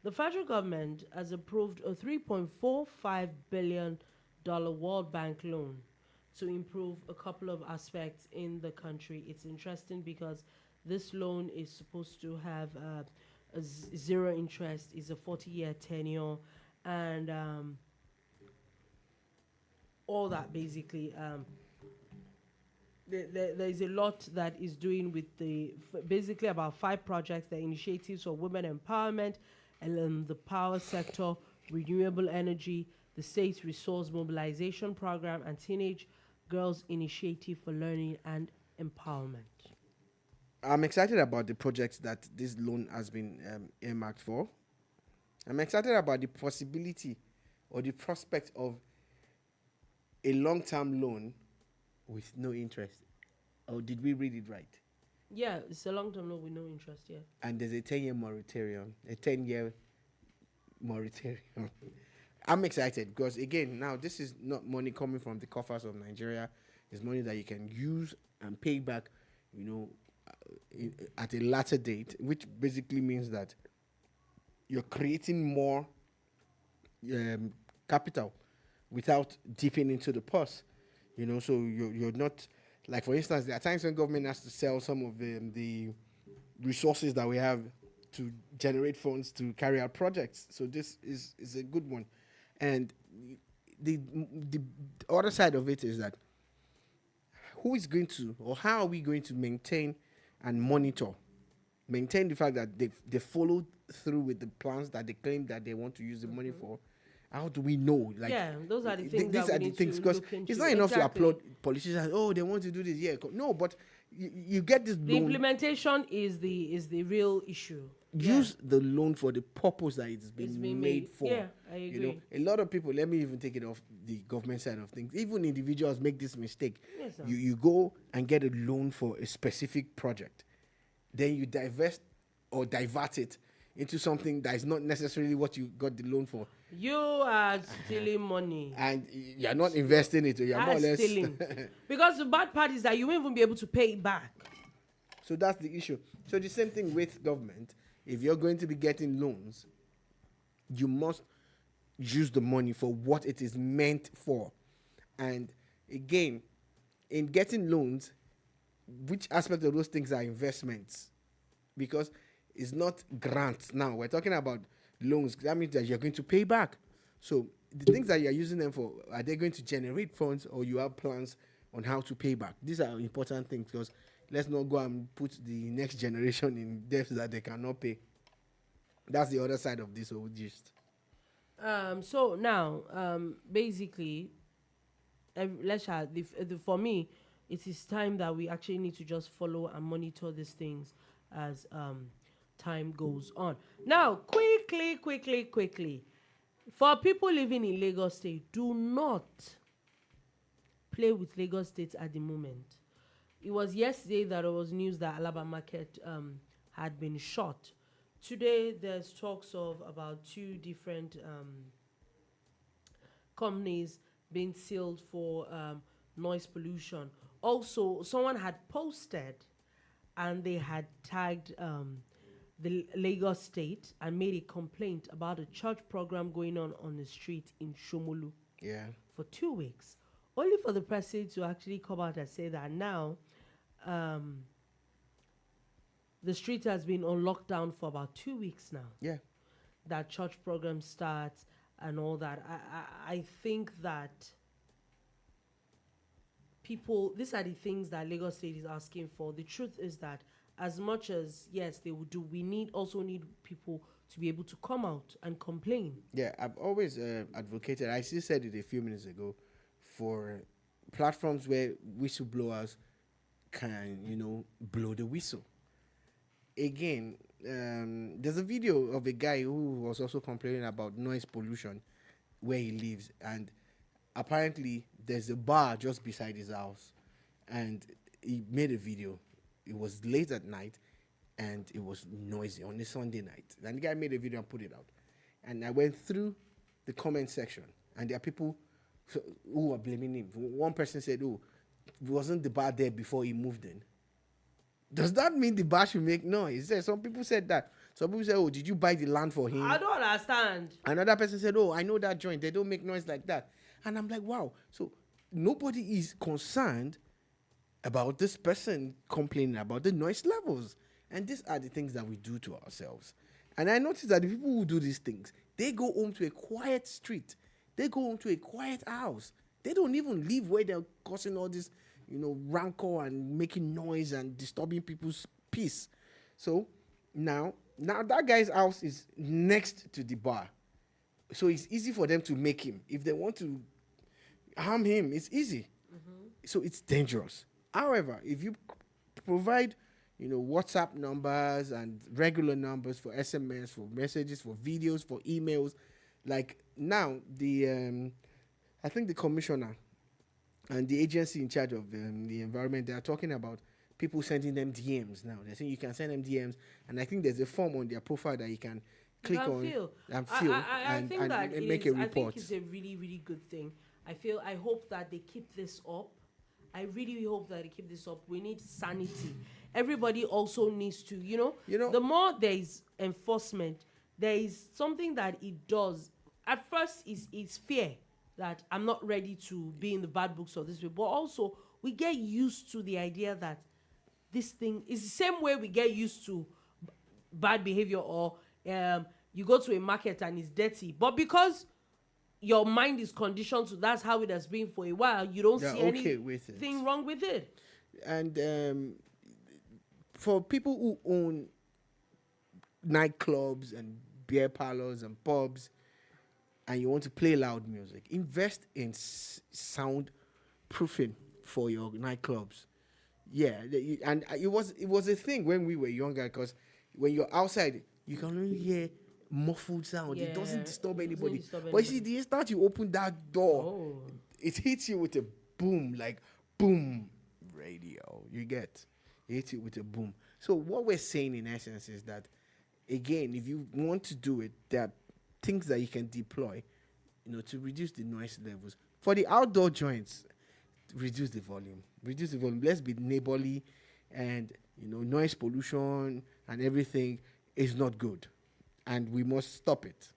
the federal government has approved a $3.45 billion World Bank loan to improve a couple of aspects in the country. It's interesting because this loan is supposed to have zero interest, is a 40-year tenure, and all that basically. There is a lot that is doing with basically about 5 projects, the initiatives for women empowerment, and the power sector, renewable energy, the state resource mobilization program, and teenage girls initiative for learning and empowerment. I'm excited about the projects that this loan has been earmarked for. I'm excited about the possibility or the prospect of a long-term loan with no interest. Or did we read it right? Yeah, it's a long-term loan with no interest, yeah. And there's a 10-year moratorium. A 10-year moratorium. I'm excited because, again, now this is not money coming from the coffers of Nigeria. It's money that you can use and pay back, at a later date, which basically means that you're creating more capital without dipping into the purse. So you're not, like, for instance, there are times when government has to sell some of the resources that we have to generate funds to carry out projects. So this is a good one. And the other side of it is that who is going to, or how are we going to maintain and maintain the fact that they followed through with the plans that they claim that they want to use the money for? How do we know? Like, yeah, those are the things. These are the things, because it's not enough to applaud politicians. Oh, they want to do this. Yeah, no, but you get this. The loan. Implementation is the real issue. Use the loan for the purpose that it's been made for. Yeah, I agree. A lot of people. Let me even take it off the government side of things. Even individuals make this mistake. Yes, sir. You go and get a loan for a specific project, then you divert it into something that is not necessarily what you got the loan for. You are stealing money. And you're not investing it. You're more or less stealing. Because the bad part is that you won't even be able to pay it back. So that's the issue. So the same thing with government. If you're going to be getting loans, you must use the money for what it is meant for. And again, in getting loans, which aspect of those things are investments? Because it's not grants now. We're talking about loans. That means that you're going to pay back. So the things that you're using them for, are they going to generate funds, or you have plans on how to pay back? These are important things, because let's not go and put the next generation in debts that they cannot pay. That's the other side of this whole gist. So now, basically, for me, it is time that we actually need to just follow and monitor these things as time goes on. Now, quickly, for people living in Lagos State, do not play with Lagos State at the moment. It was yesterday that there was news that Alaba Market had been shot. Today, there's talks of about 2 different companies being sealed for noise pollution. Also, someone had posted and they had tagged the Lagos State and made a complaint about a church program going on the street in Shomolu. Yeah. For 2 weeks. Only for the president to actually come out and say that now the street has been on lockdown for about 2 weeks now. Yeah. That church program starts and all that. I think that these are the things that Lagos State is asking for. The truth is that as much as, yes, they would do, we also need people to be able to come out and complain. Yeah, I've always advocated, I still said it a few minutes ago, for platforms where whistleblowers can, blow the whistle. Again, there's a video of a guy who was also complaining about noise pollution where he lives, and apparently there's a bar just beside his house, and he made a video. It was late at night and it was noisy on a Sunday night, and the guy made a video and put it out, and I went through the comment section, and there are people who were blaming him. One person said, "Oh, wasn't the bar there before he moved in?" Does that mean the bar should make noise? Some people said that. Some people said, "Oh, did you buy the land for him?" I don't understand. Another person said, "Oh, I know that joint. They don't make noise like that." And I'm like, wow. So nobody is concerned about this person complaining about the noise levels. And these are the things that we do to ourselves. And I noticed that the people who do these things, they go home to a quiet street. They go home to a quiet house. They don't even live where they're causing all this, rancor and making noise and disturbing people's peace. So now that guy's house is next to the bar. So it's easy for them to make him. If they want to harm him, it's easy. Mm-hmm. So it's dangerous. However, if you provide, WhatsApp numbers and regular numbers for SMS, for messages, for videos, for emails, like now I think the commissioner and the agency in charge of the environment, they are talking about people sending them DMs now. They're saying you can send them DMs, and I think there's a form on their profile that you can click on and fill and make a report. I think it's a really, really good thing. I hope that they keep this up. I really hope that they keep this up. We need sanity. Everybody also needs to, the more there is enforcement, there is something that it does. At first, it's fear that I'm not ready to be in the bad books of this way. But also, we get used to the idea that this thing is the same way we get used to bad behavior, or you go to a market and it's dirty. But because your mind is conditioned to that's how it has been for a while, you don't see anything wrong with it. And for people who own nightclubs and beer parlors and pubs, and you want to play loud music, invest in sound proofing for your nightclubs. Yeah, and it was a thing when we were younger, because when you're outside, you can only hear muffled sound. Yeah. It doesn't disturb anybody. But you see, the instant you open that door, it hits you with a boom, like boom radio. You get it hits you with a boom. So what we're saying in essence is that, again, if you want to do it, there are things that you can deploy, to reduce the noise levels. For the outdoor joints, reduce the volume. Reduce the volume. Let's be neighborly, and noise pollution and everything is not good, and we must stop it.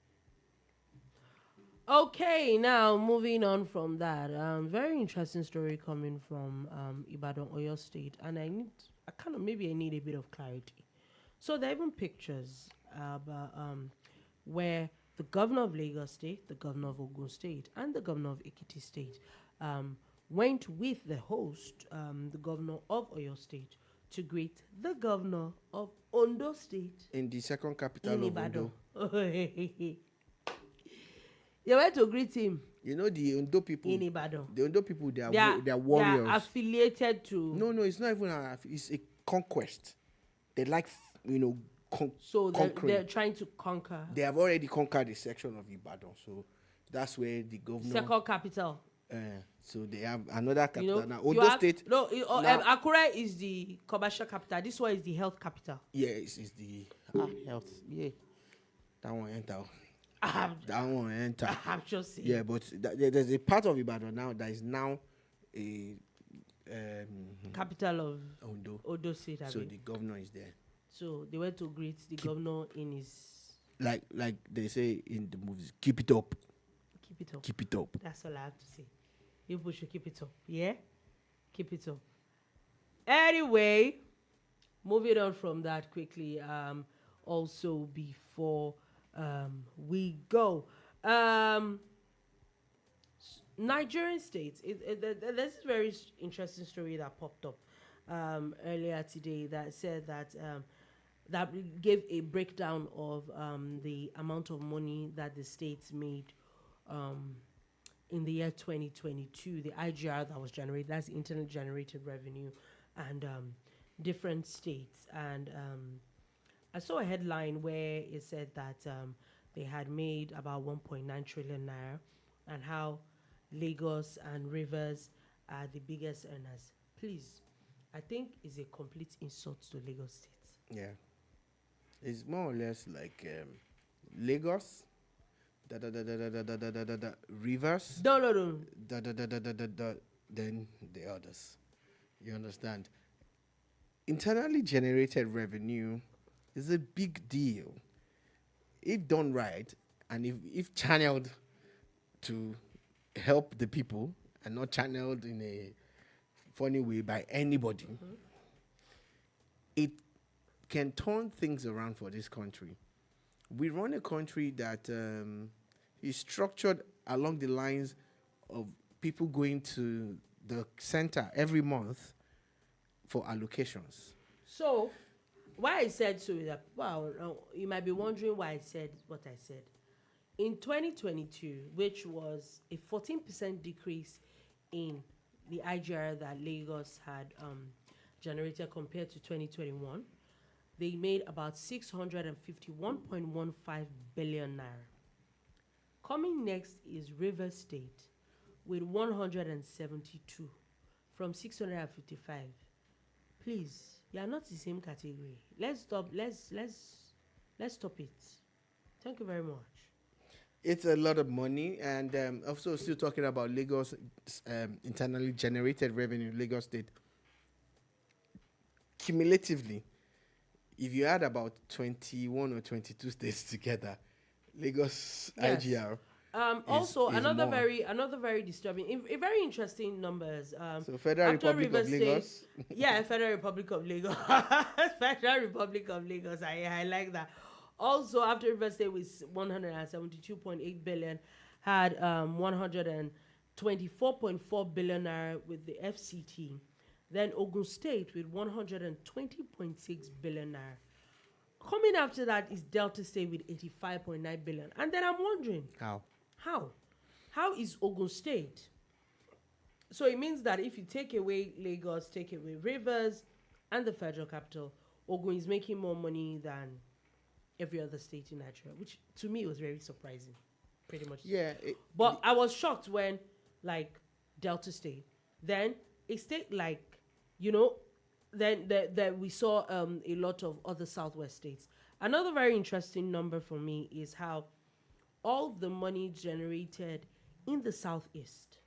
Okay, now moving on from that, very interesting story coming from Ibadan, Oyo State, and I need a bit of clarity. So there are even pictures about where the governor of Lagos State, the governor of Ogun State, and the governor of Ekiti State went with the host, the governor of Oyo State, to greet the governor of Ondo State In the second capital in of Ibadan. Ondo. They went to greet him The Ondo people. in Ibadan. The Ondo people, they are They warriors. are affiliated to. No, it's not even. It's a conquest. They like, So conquering. they're trying to conquer. They have already conquered a section of Ibadan, so that's where the governor. Second capital. So they have another capital now. you Ondo have- State. No, now- Akure is the commercial capital. This one is the health capital. Yeah, it's the health. Yeah, that one enter. That one enter. I'm just saying. Yeah, but there's a part of Ibadan now that is now a Capital of Ondo. Ondo State. So the governor is there. So they went to greet the governor in his. Like they say in the movies, keep it up. Keep it up. Keep it up. That's all I have to say. People should keep it up. Yeah? Keep it up. Anyway, moving on from that quickly, also before we go. Nigerian states, there's this very interesting story that popped up earlier today that said that that gave a breakdown of the amount of money that the states made in the year 2022, the IGR that was generated, that's internet generated revenue, and different states. And I saw a headline where it said that they had made about 1.9 trillion naira, and how Lagos and Rivers are the biggest earners. Please, I think it's a complete insult to Lagos State. Yeah. It's more or less like Lagos, Rivers, No. then the others. You understand? Internally generated revenue is a big deal. If done right, and if channeled to help the people and not channeled in a funny way by anybody, it can turn things around for this country. We run a country that is structured along the lines of people going to the center every month for allocations. So, why I said so is that, you might be wondering why I said what I said. In 2022, which was a 14% decrease in the IGR that Lagos had generated compared to 2021, they made about 651.15 billion naira. Coming next is River State with 172 from 655. Please, you are not the same category. Let's stop. Let's stop it. Thank you very much. It's a lot of money, and also still talking about Lagos internally generated revenue, Lagos State. Cumulatively, if you add about 21 or 22 states together, Lagos IGR. Also, is another more. very disturbing, very interesting numbers. So Federal after Republic River of Lagos. Yeah, Federal Republic of Lagos. Federal Republic of Lagos. I like that. Also, after River State with 172.8 billion, had 124.4 billion naira with the FCT. Then Ogun State with 120.6 billion naira. Coming after that is Delta State with 85.9 billion. And then I'm wondering, How is Ogun State? So it means that if you take away Lagos, take away Rivers and the federal capital, Ogun is making more money than every other state in Nigeria, which to me was very surprising, pretty much. Yeah. But I was shocked when, like, Delta State, then a state like, then we saw a lot of other Southwest states. Another very interesting number for me is how all the money generated in the southeast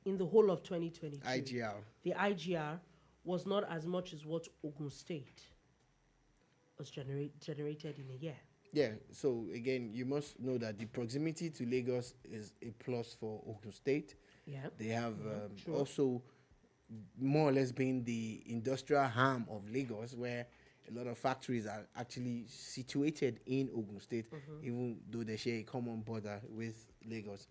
in the whole of 2022, IGR. the IGR was not as much as what Ogun State was generated in a year. Yeah, so again, you must know that the proximity to Lagos is a plus for Ogun State. Yeah. They have sure. also more or less been the industrial arm of Lagos, where a lot of factories are actually situated in Ogun State, even though they share a common border with Lagos.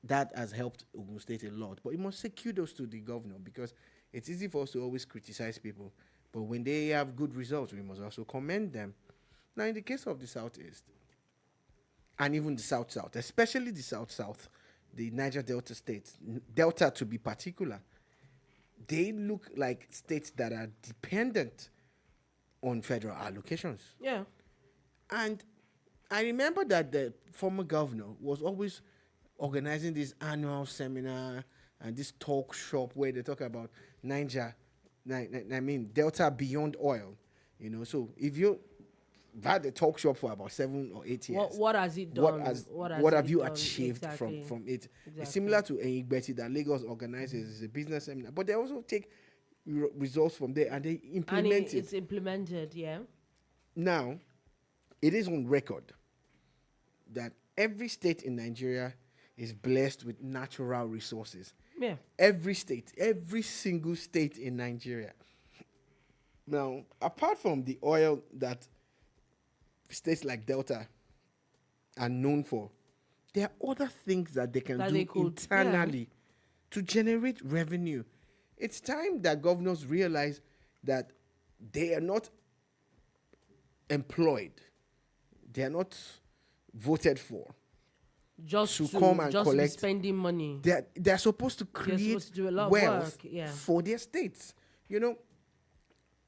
That has helped Ogun State a lot. But you must say kudos to the governor, because it's easy for us to always criticize people. But when they have good results, we must also commend them. Now, in the case of the Southeast, and even the South-South, especially the South-South, the Niger Delta states, Delta to be particular, they look like states that are dependent on federal allocations. Yeah. And I remember that the former governor was always organizing this annual seminar and this talk shop where they talk about Delta beyond oil. You know, so if you had a talk shop for about 7 or 8 years, What has it done? What have you done? achieved Exactly. from it? Exactly. It's similar to Egbeti that Lagos organizes. It's a business seminar, but they also take results from there and they implement it. It's implemented, yeah. Now, it is on record that every state in Nigeria is blessed with natural resources. Yeah. Every state, every single state in Nigeria. Now, apart from the oil that states like Delta are known for, there are other things that they can do internally to generate revenue. It's time that governors realize that they are not employed, they are not voted for Just to come and just collect. spending money. They're supposed to create supposed to do a lot of wealth work, yeah. for their states. You know,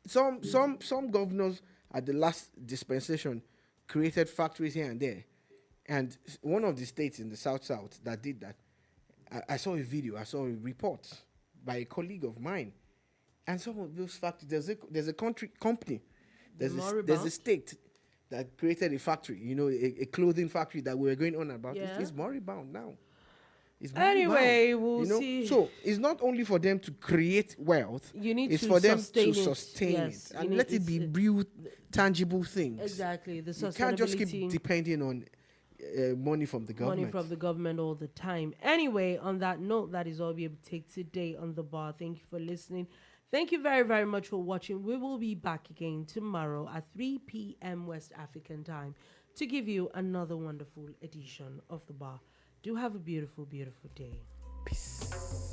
some governors at the last dispensation created factories here and there. And one of the states in the South that did that, I saw a video, I saw a report by a colleague of mine. And some of those factories, there's a company, there's a state that created a factory, you know, a clothing factory that we were going on about. Yeah. It's moribund now. It's Anyway, moribund, we'll you know? see. So it's not only for them to create wealth, You need it's to for them sustain to it. sustain Yes, it you and need- let it it's- be real, tangible things. Exactly. The You can't just keep sustainability. depending on money from the government. Money from the government all the time. Anyway, on that note, that is all we have to take today on The Bar. Thank you for listening. Thank you very, very much for watching. We will be back again tomorrow at 3 p.m. West African time to give you another wonderful edition of The Bar. Do have a beautiful, beautiful day. Peace.